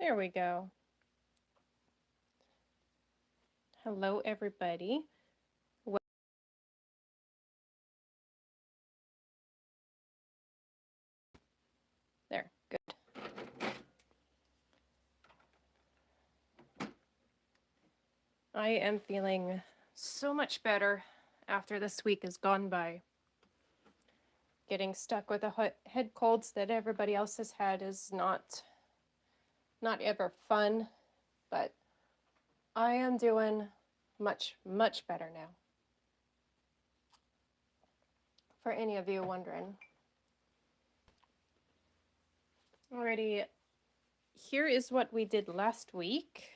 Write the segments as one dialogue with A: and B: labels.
A: There we go. Hello, everybody. There, good. I am feeling so much better after this week has gone by. Getting stuck with the head colds that everybody else has had is not ever fun, but I am doing much better now. For any of you wondering. Alrighty, here is what we did last week.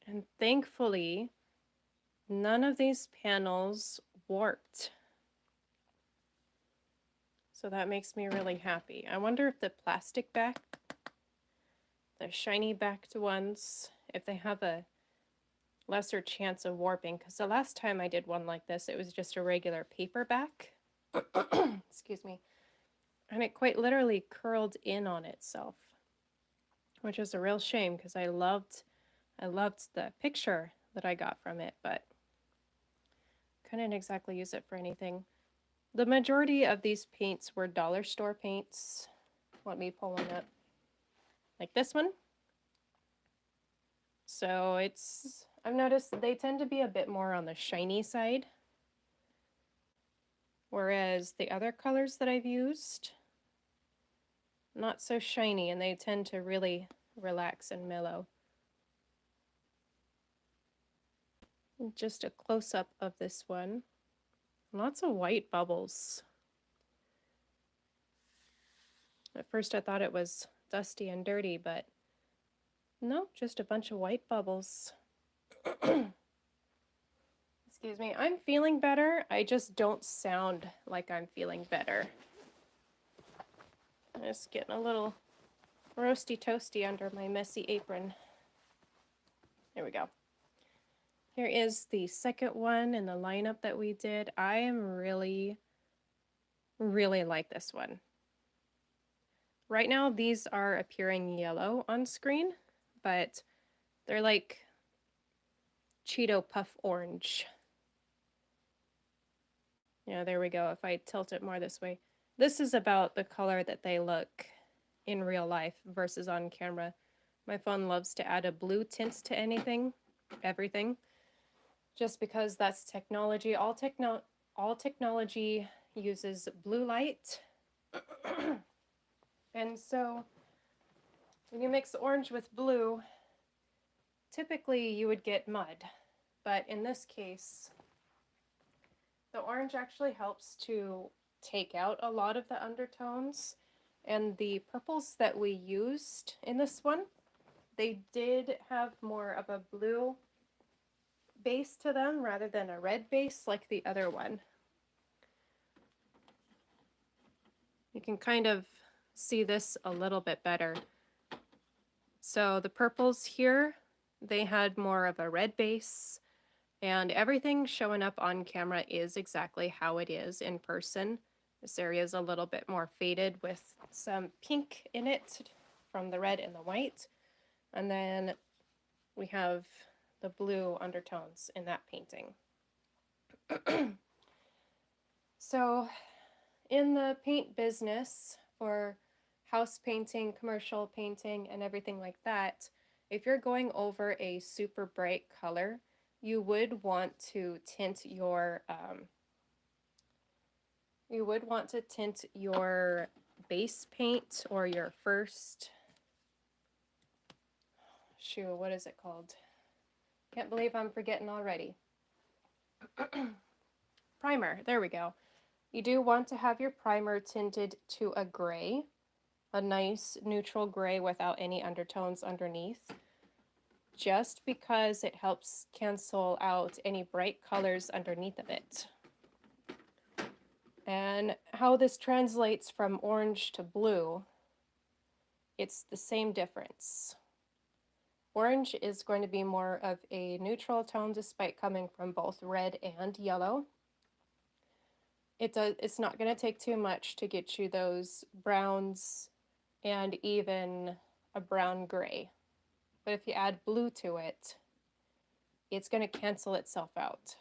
A: And thankfully, none of these panels warped. So that makes me really happy. I wonder if the plastic back, the shiny backed ones, if they have a lesser chance of warping, because the last time I did one like this, it was just a regular paper back. Excuse me. And it quite literally curled in on itself, which is a real shame because I loved the picture that I got from it, but couldn't exactly use it for anything. The majority of these paints were dollar store paints. Let me pull one up. Like this one. So I've noticed they tend to be a bit more on the shiny side. Whereas the other colors that I've used, not so shiny, and they tend to really relax and mellow. Just a close-up of this one. Lots of white bubbles. At first I thought it was dusty and dirty, but no, just a bunch of white bubbles. Excuse me, I'm feeling better. I just don't sound like I'm feeling better. I'm just getting a little roasty toasty under my messy apron. There we go. Here is the second one in the lineup that we did. I am really like this one. Right now, these are appearing yellow on screen, but they're like Cheeto Puff Orange. Yeah, there we go. If I tilt it more this way. This is about the color that they look in real life versus on camera. My phone loves to add a blue tint to everything, just because that's technology. All technology uses blue light. And so when you mix orange with blue, typically you would get mud. But in this case, the orange actually helps to take out a lot of the undertones. And the purples that we used in this one, they did have more of a blue base to them rather than a red base like the other one. You can kind of see this a little bit better. So the purples here, they had more of a red base, and everything showing up on camera is exactly how it is in person. This area is a little bit more faded with some pink in it from the red and the white. And then we have the blue undertones in that painting. So in the paint business for house painting, commercial painting, and everything like that, if you're going over a super bright color, you would want to tint your base paint or your first, what is it called? Can't believe I'm forgetting already. Primer, there we go. You do want to have your primer tinted to a gray, a nice neutral gray without any undertones underneath, just because it helps cancel out any bright colors underneath of it. And how this translates from orange to blue, it's the same difference. Orange is going to be more of a neutral tone despite coming from both red and yellow. It's not going to take too much to get you those browns and even a brown gray. But if you add blue to it, it's going to cancel itself out.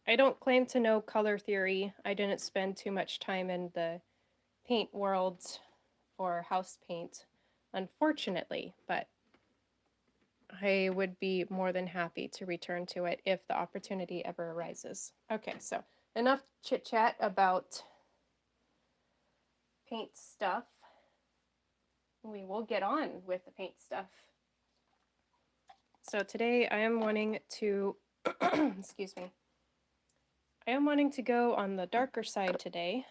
A: I don't claim to know color theory. I didn't spend too much time in the paint world or house paint, unfortunately, but I would be more than happy to return to it if the opportunity ever arises. Okay, so enough chit-chat about paint stuff. We will get on with the paint stuff. So today I am wanting to, excuse me, I am wanting to go on the darker side today.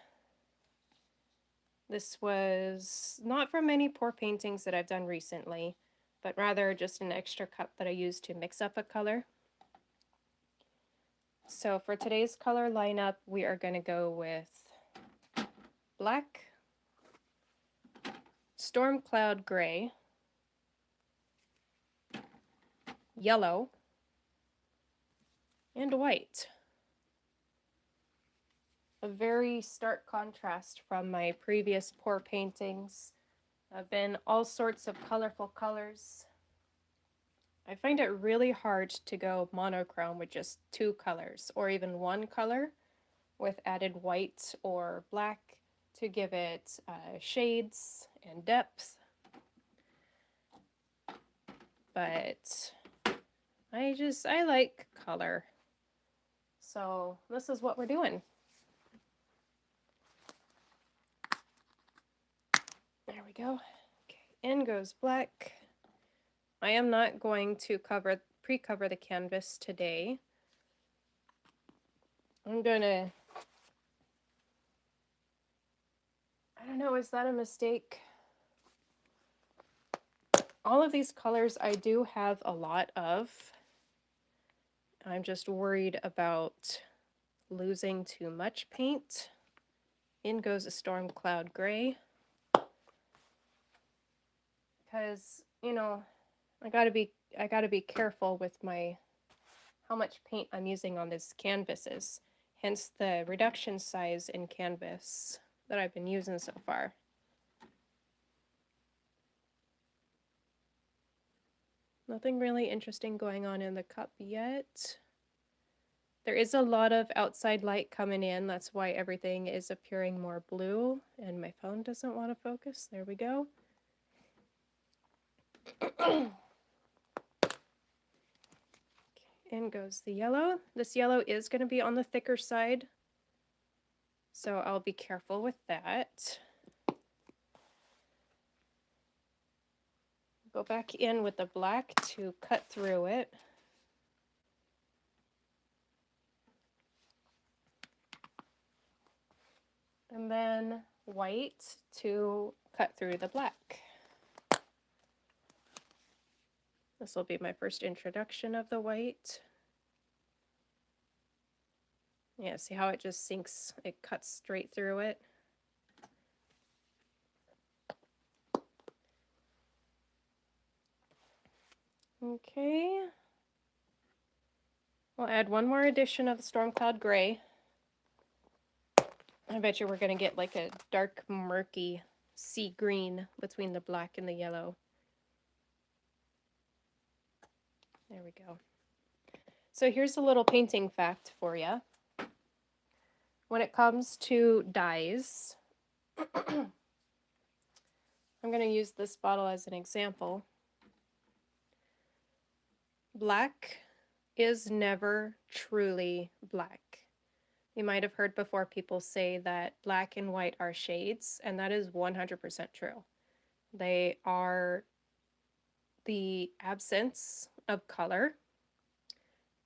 A: This was not from any pour paintings that I've done recently, but rather just an extra cup that I used to mix up a color. So for today's color lineup, we are going to go with black, storm cloud gray, yellow, and white. A very stark contrast from my previous pour paintings. I've been all sorts of colorful colors. I find it really hard to go monochrome with just two colors, or even one color with added white or black to give it shades and depth. But I like color. So this is what we're doing. There we go. Okay, in goes black. I am not going to pre-cover the canvas today. I'm gonna, I don't know, is that a mistake? All of these colors I do have a lot of. I'm just worried about losing too much paint. In goes a storm cloud gray. Because, you know, I gotta be careful with how much paint I'm using on these canvases. Hence the reduction size in canvas that I've been using so far. Nothing really interesting going on in the cup yet. There is a lot of outside light coming in. That's why everything is appearing more blue. And my phone doesn't want to focus. There we go. Okay, in goes the yellow. This yellow is going to be on the thicker side, so I'll be careful with that. Go back in with the black to cut through it. And then white to cut through the black. This will be my first introduction of the white. Yeah, see how it just sinks, it cuts straight through it. Okay. We'll add one more addition of the storm cloud gray. I bet you we're going to get like a dark, murky sea green between the black and the yellow. There we go. So here's a little painting fact for you. When it comes to dyes, I'm going to use this bottle as an example. Black is never truly black. You might have heard before people say that black and white are shades, and that is 100% true. They are the absence of color,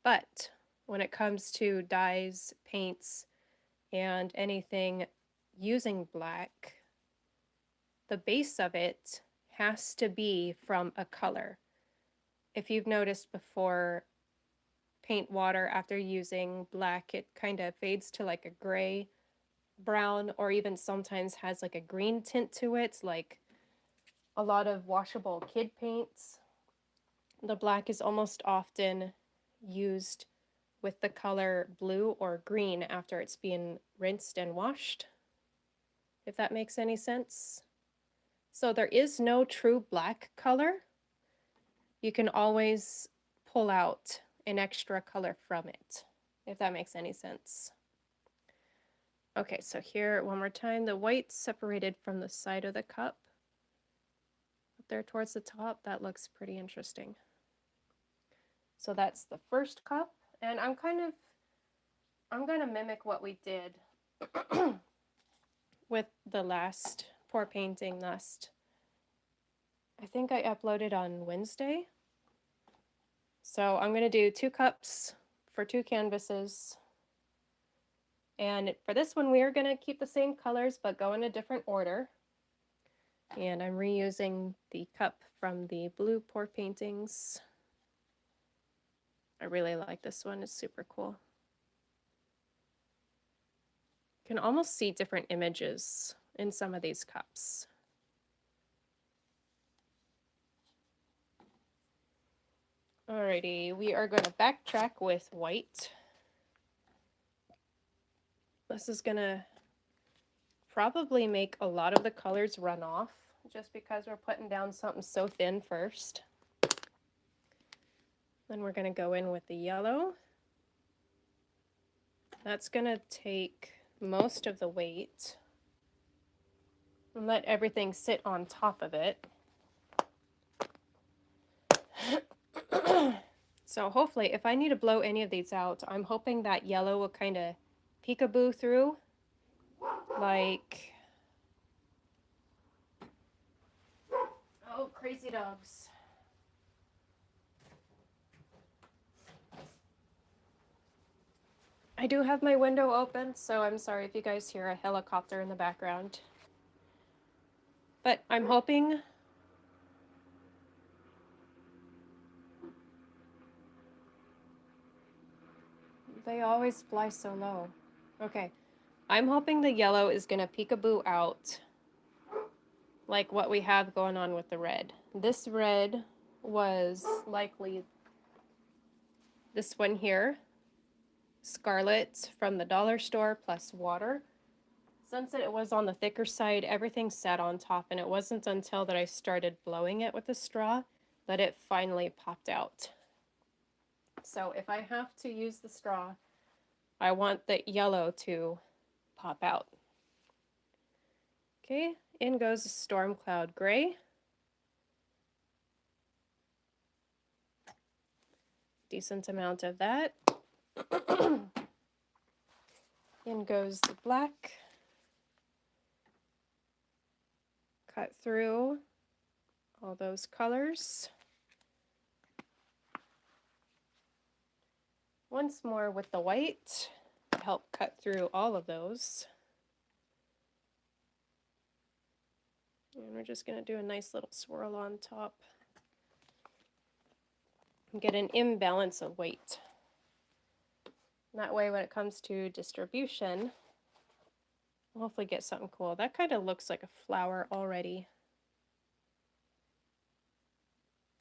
A: but when it comes to dyes, paints, and anything using black, the base of it has to be from a color. If you've noticed before, paint water after using black, it kind of fades to like a gray, brown, or even sometimes has like a green tint to it, like a lot of washable kid paints. The black is almost often used with the color blue or green after it's being rinsed and washed, if that makes any sense. So there is no true black color. You can always pull out an extra color from it, if that makes any sense. Okay, so here one more time, the white separated from the side of the cup up there towards the top, that looks pretty interesting. So that's the first cup, and I'm gonna mimic what we did with the last pour painting last, I think I uploaded on Wednesday. So I'm gonna do 2 cups for 2 canvases. And for this one, we are gonna keep the same colors, but go in a different order. And I'm reusing the cup from the blue pour paintings. I really like this one, it's super cool. You can almost see different images in some of these cups. Alrighty, we are going to backtrack with white. This is gonna probably make a lot of the colors run off, just because we're putting down something so thin first. Then we're gonna go in with the yellow. That's gonna take most of the weight and let everything sit on top of it. So hopefully, if I need to blow any of these out, I'm hoping that yellow will kind of peekaboo through, like, oh, crazy dogs. I do have my window open, so I'm sorry if you guys hear a helicopter in the background. But I'm hoping they always fly so low. Okay, I'm hoping the yellow is gonna peekaboo out like what we have going on with the red. This red was likely this one here, Scarlet from the dollar store plus water. Since it was on the thicker side, everything sat on top, and it wasn't until that I started blowing it with a straw that it finally popped out. So if I have to use the straw, I want the yellow to pop out. Okay, in goes the Storm Cloud Gray. Decent amount of that. In goes the black. Cut through all those colors. Once more with the white to help cut through all of those. And we're just going to do a nice little swirl on top. And get an imbalance of weight. That way when it comes to distribution, we'll hopefully get something cool. That kind of looks like a flower already.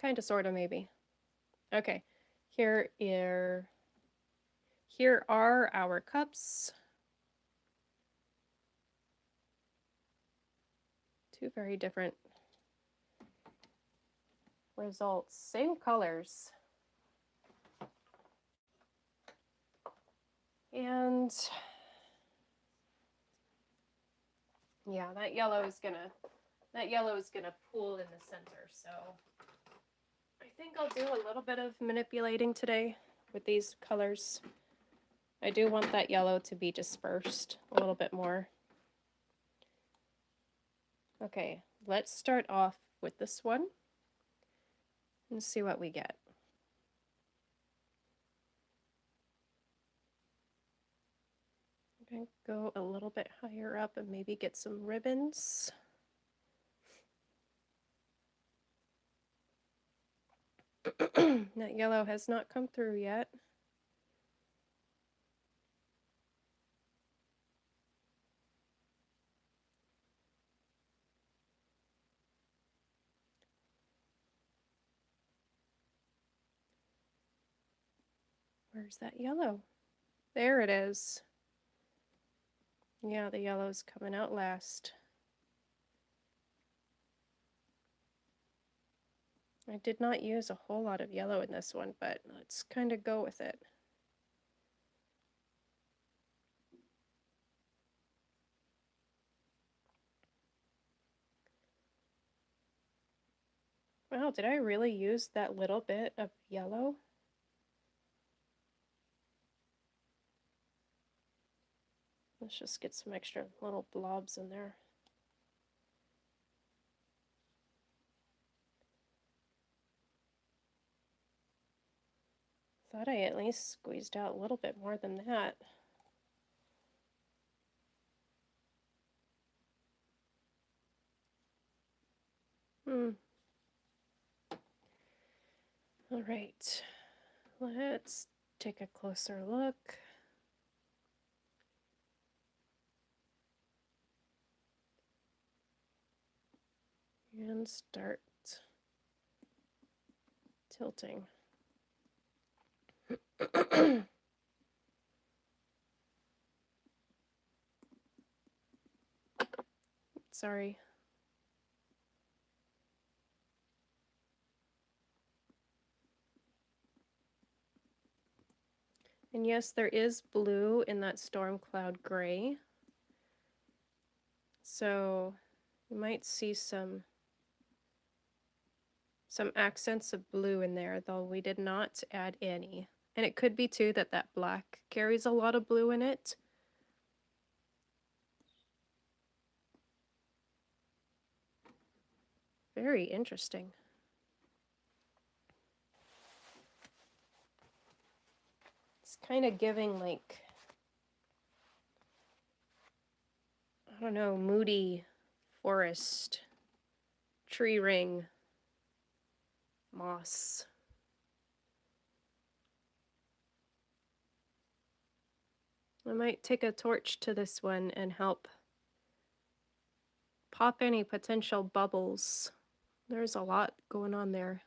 A: Kind of, sort of, maybe. Okay, here are our cups. 2 very different results. Same colors. And yeah, that yellow is gonna pool in the center. So I think I'll do a little bit of manipulating today with these colors. I do want that yellow to be dispersed a little bit more. Okay, let's start off with this one and see what we get. I'm going to go a little bit higher up and maybe get some ribbons. That yellow has not come through yet. Where's that yellow? There it is. Yeah, the yellow's coming out last. I did not use a whole lot of yellow in this one, but let's kind of go with it. Wow, did I really use that little bit of yellow? Let's just get some extra little blobs in there. Thought I at least squeezed out a little bit more than that. All right, let's take a closer look. And start tilting. Sorry. And yes, there is blue in that storm cloud gray. So you might see some accents of blue in there, though we did not add any. And it could be too that that black carries a lot of blue in it. Very interesting. It's kind of giving like, I don't know, Moody forest, tree ring, moss. I might take a torch to this one and help pop any potential bubbles. There's a lot going on there.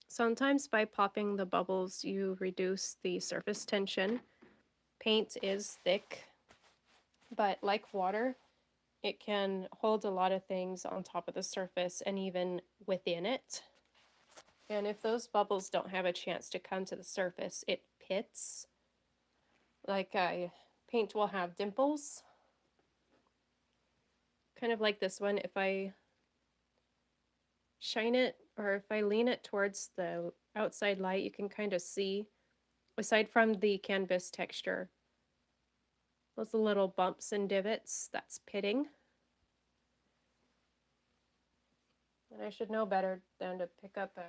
A: Sometimes by popping the bubbles, you reduce the surface tension. Paint is thick, but like water, it can hold a lot of things on top of the surface and even within it. And if those bubbles don't have a chance to come to the surface, it pits. Like paint will have dimples. Kind of like this one, if I shine it or if I lean it towards the outside light, you can kind of see, aside from the canvas texture, those little bumps and divots, that's pitting. And I should know better than to pick up a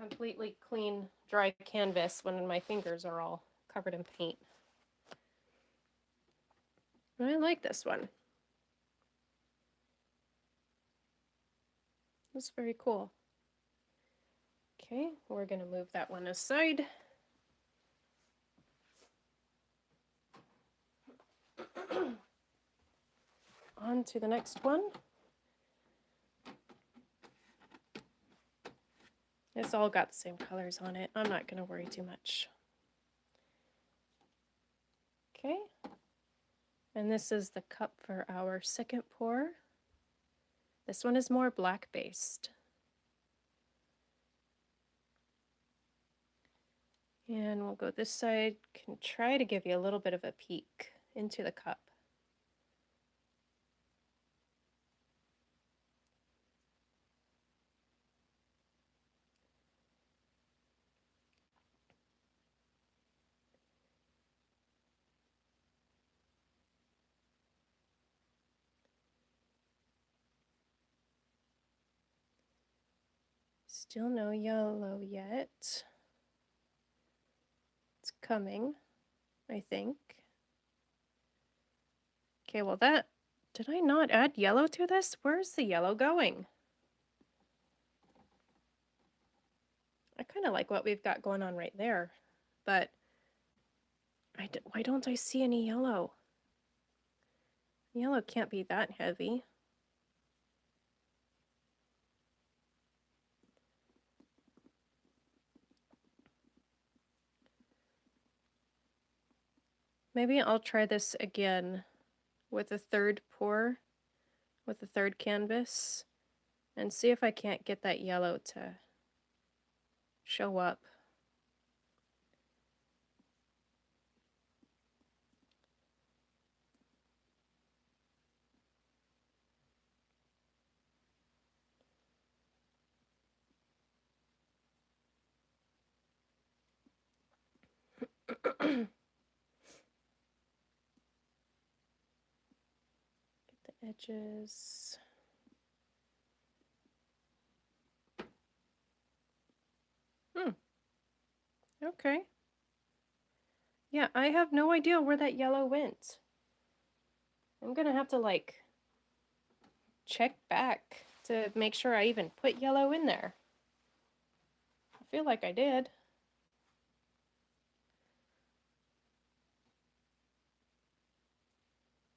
A: completely clean, dry canvas when my fingers are all covered in paint. But I like this one. It's very cool. Okay, we're gonna move that one aside. On to the next one. It's all got the same colors on it. I'm not gonna worry too much. Okay, and this is the cup for our second pour. This one is more black based. And we'll go this side, can try to give you a little bit of a peek into the cup. Still no yellow yet. It's coming, I think. Okay, well did I not add yellow to this? Where's the yellow going? I kind of like what we've got going on right there, but why don't I see any yellow? Yellow can't be that heavy. Maybe I'll try this again with a third pour, with the third canvas, and see if I can't get that yellow to show up. Get the edges. Okay. Yeah, I have no idea where that yellow went. I'm gonna have to like check back to make sure I even put yellow in there. I feel like I did.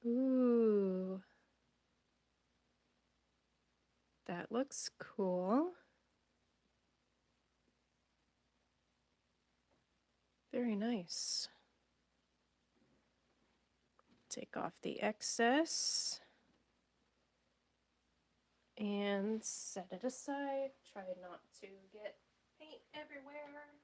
A: Ooh. That looks cool. Very nice. Take off the excess and set it aside. Try not to get paint everywhere.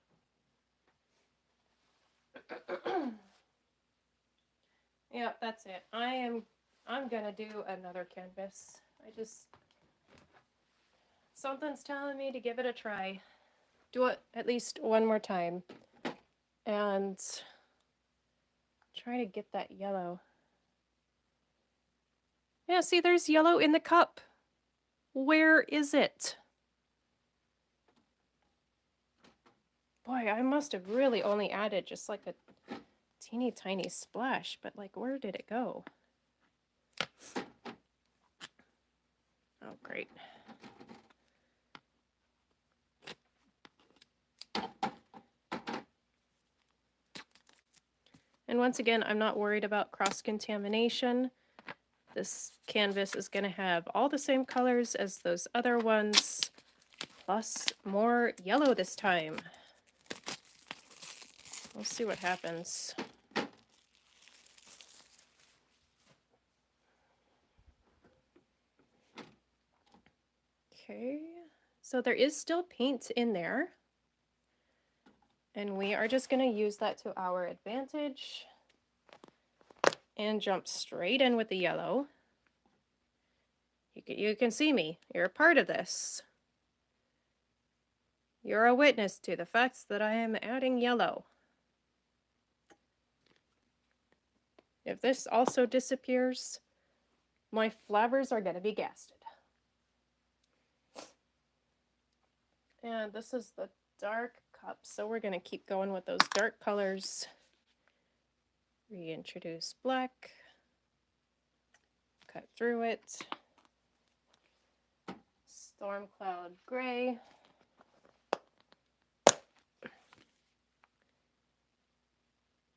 A: Yeah, that's it. I'm gonna do another canvas. Something's telling me to give it a try. Do it at least one more time and try to get that yellow. Yeah, see, there's yellow in the cup. Where is it? Boy, I must have really only added just like a teeny tiny splash, but like, where did it go? Oh, great. And once again, I'm not worried about cross-contamination. This canvas is going to have all the same colors as those other ones, plus more yellow this time. We'll see what happens. Okay, so there is still paint in there. And we are just going to use that to our advantage and jump straight in with the yellow. You can see me. You're a part of this. You're a witness to the fact that I am adding yellow. If this also disappears, my flabbers are going to be gasted. And this is the dark cup, so we're going to keep going with those dark colors. Reintroduce black. Cut through it. Storm cloud gray.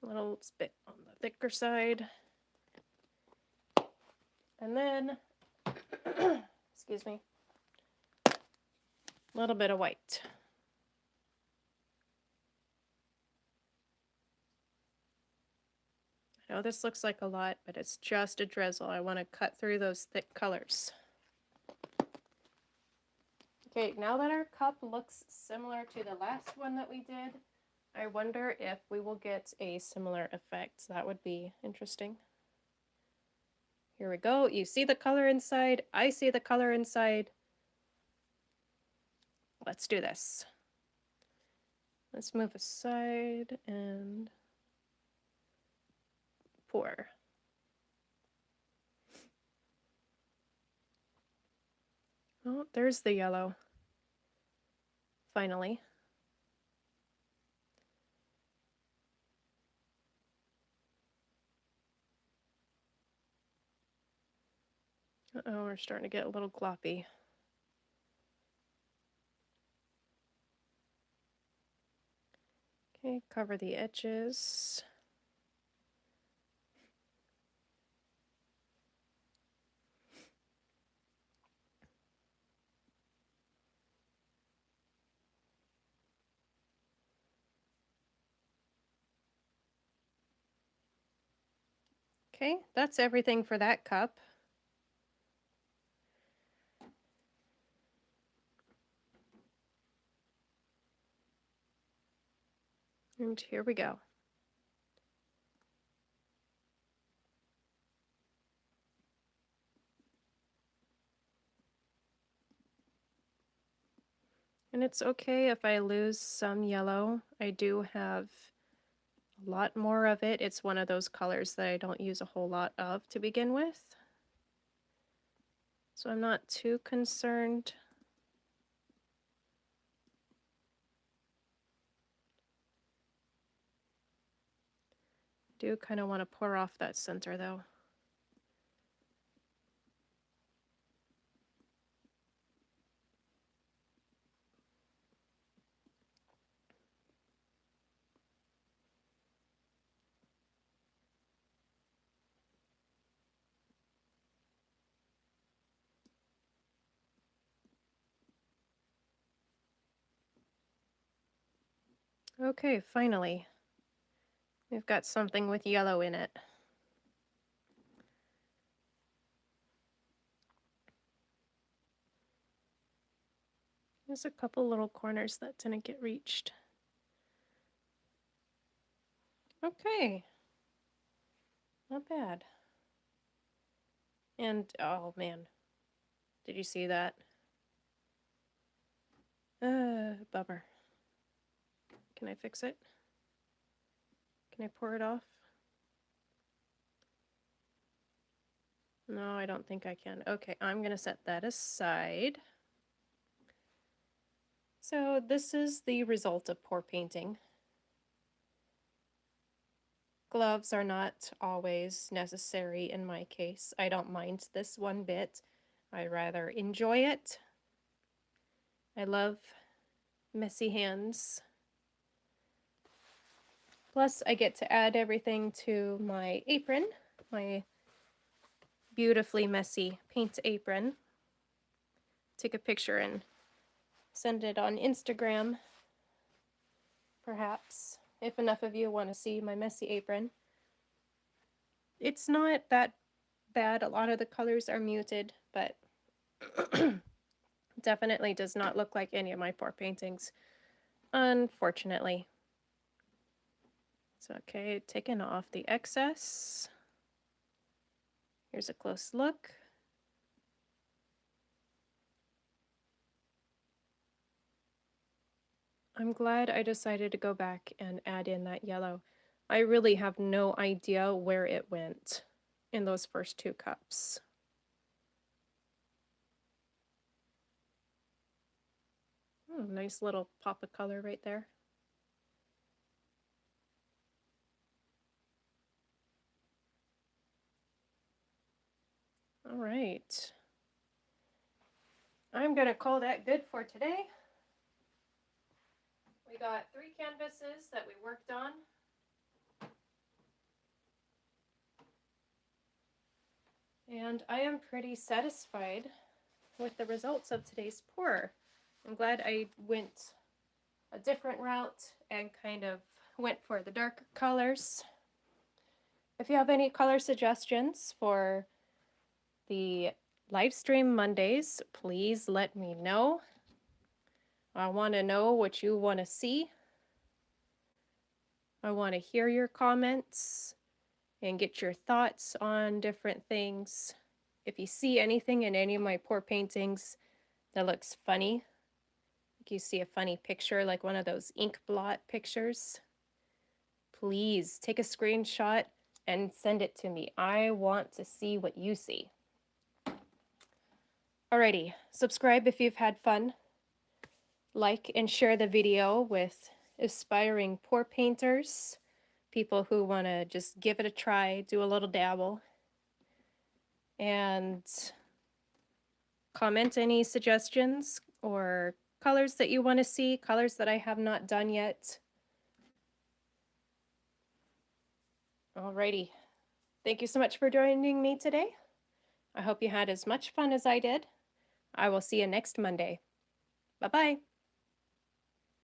A: A little bit on the thicker side. And then, excuse me, a little bit of white. I know this looks like a lot, but it's just a drizzle. I want to cut through those thick colors. Okay, now that our cup looks similar to the last one that we did, I wonder if we will get a similar effect. That would be interesting. Here we go. You see the color inside. I see the color inside. Let's do this. Let's move aside and pour. Oh, there's the yellow. Finally. Uh-oh, we're starting to get a little gloppy. Okay, cover the edges. Okay, that's everything for that cup. And here we go. And it's okay if I lose some yellow. I do have a lot more of it. It's one of those colors that I don't use a whole lot of to begin with. So I'm not too concerned. Do kind of want to pour off that center though. Okay, finally. We've got something with yellow in it. There's a couple little corners that didn't get reached. Okay. Not bad. And, oh man. Did you see that? Bummer. Can I fix it? Can I pour it off? No, I don't think I can. Okay, I'm gonna set that aside. So this is the result of pour painting. Gloves are not always necessary in my case. I don't mind this one bit. I rather enjoy it. I love messy hands. Plus, I get to add everything to my apron, my beautifully messy paint apron. Take a picture and send it on Instagram, perhaps, if enough of you want to see my messy apron. It's not that bad. A lot of the colors are muted, but definitely does not look like any of my pour paintings, unfortunately. So, okay, taking off the excess. Here's a close look. I'm glad I decided to go back and add in that yellow. I really have no idea where it went in those first two cups. Oh, nice little pop of color right there. All right. I'm gonna call that good for today. We got 3 canvases that we worked on. And I am pretty satisfied with the results of today's pour. I'm glad I went a different route and kind of went for the darker colors. If you have any color suggestions for the live stream Mondays, please let me know. I want to know what you want to see. I want to hear your comments and get your thoughts on different things. If you see anything in any of my pour paintings that looks funny, like you see a funny picture, like one of those ink blot pictures, please take a screenshot and send it to me. I want to see what you see. Alrighty, subscribe if you've had fun. Like and share the video with aspiring pour painters, people who want to just give it a try, do a little dabble. And comment any suggestions or colors that you want to see, colors that I have not done yet. Alrighty. Thank you so much for joining me today. I hope you had as much fun as I did. I will see you next Monday. Bye-bye.